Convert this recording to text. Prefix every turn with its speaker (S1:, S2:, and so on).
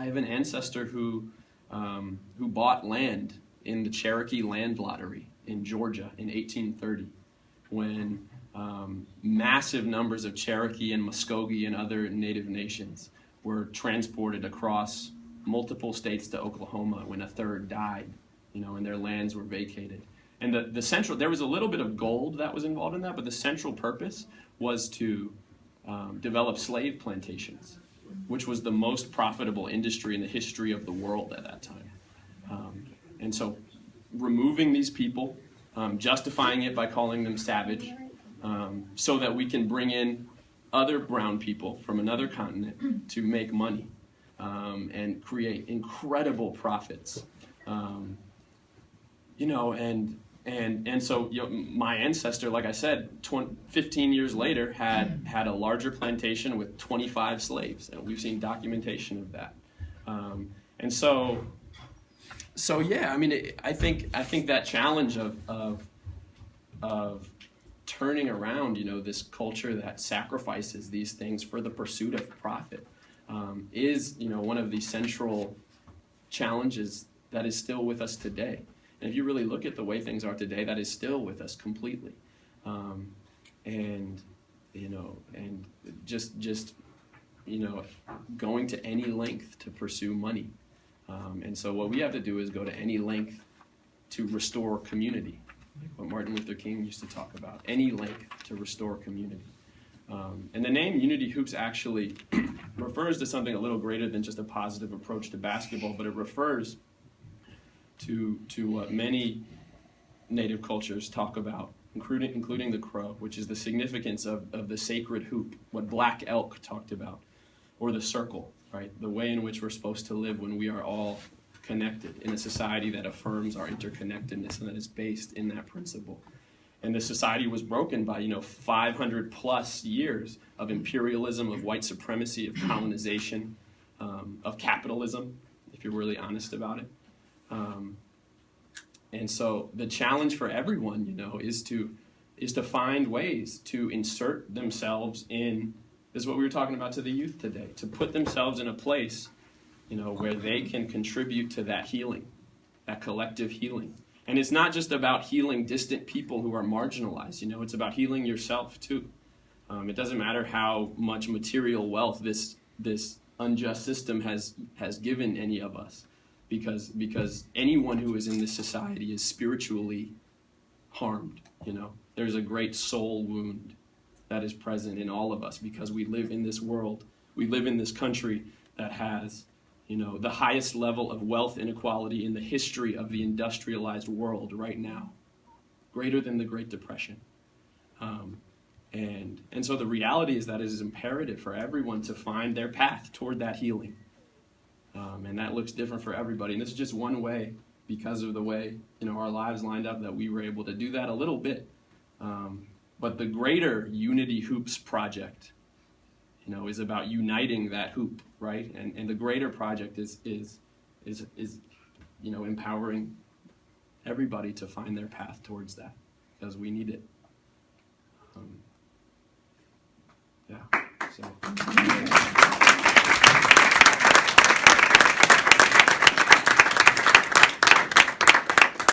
S1: I have an ancestor who bought land in the Cherokee Land Lottery in Georgia in 1830, when massive numbers of Cherokee and Muskogee and other native nations were transported across multiple states to Oklahoma when a third died, and their lands were vacated. And there was a little bit of gold that was involved in that, but the central purpose was to develop slave plantations, which was the most profitable industry in the history of the world at that time. And so removing these people, justifying it by calling them savage, so that we can bring in other brown people from another continent to make money and create incredible profits. And so my ancestor, like I said, 15 years later had a larger plantation with 25 slaves, and we've seen documentation of that. And so yeah, I mean, I think that challenge of turning around, this culture that sacrifices these things for the pursuit of profit, is, one of the central challenges that is still with us today. And if you really look at the way things are today, that is still with us completely. And just going to any length to pursue money. And so what we have to do is go to any length to restore community, like what Martin Luther King used to talk about, any length to restore community. And the name Unity Hoops actually refers to something a little greater than just a positive approach to basketball, but it refers to what many native cultures talk about, including the Crow, which is the significance of the sacred hoop, what Black Elk talked about, or the circle, right? The way in which we're supposed to live when we are all connected in a society that affirms our interconnectedness and that is based in that principle. And the society was broken by, 500 plus years of imperialism, of white supremacy, of colonization, of capitalism, if you're really honest about it. And so the challenge for everyone, is to find ways to insert themselves in, this is what we were talking about to the youth today, to put themselves in a place, where they can contribute to that healing, that collective healing. And it's not just about healing distant people who are marginalized, it's about healing yourself too. It doesn't matter how much material wealth this unjust system has given any of us. Because anyone who is in this society is spiritually harmed, There's a great soul wound that is present in all of us because we live in this world. We live in this country that has, the highest level of wealth inequality in the history of the industrialized world right now, greater than the Great Depression. And so the reality is that it is imperative for everyone to find their path toward that healing. And that looks different for everybody. And this is just one way, because of the way, our lives lined up, that we were able to do that a little bit. But the greater Unity Hoops project, is about uniting that hoop, right? And the greater project is empowering everybody to find their path towards that, because we need it. Yeah. So.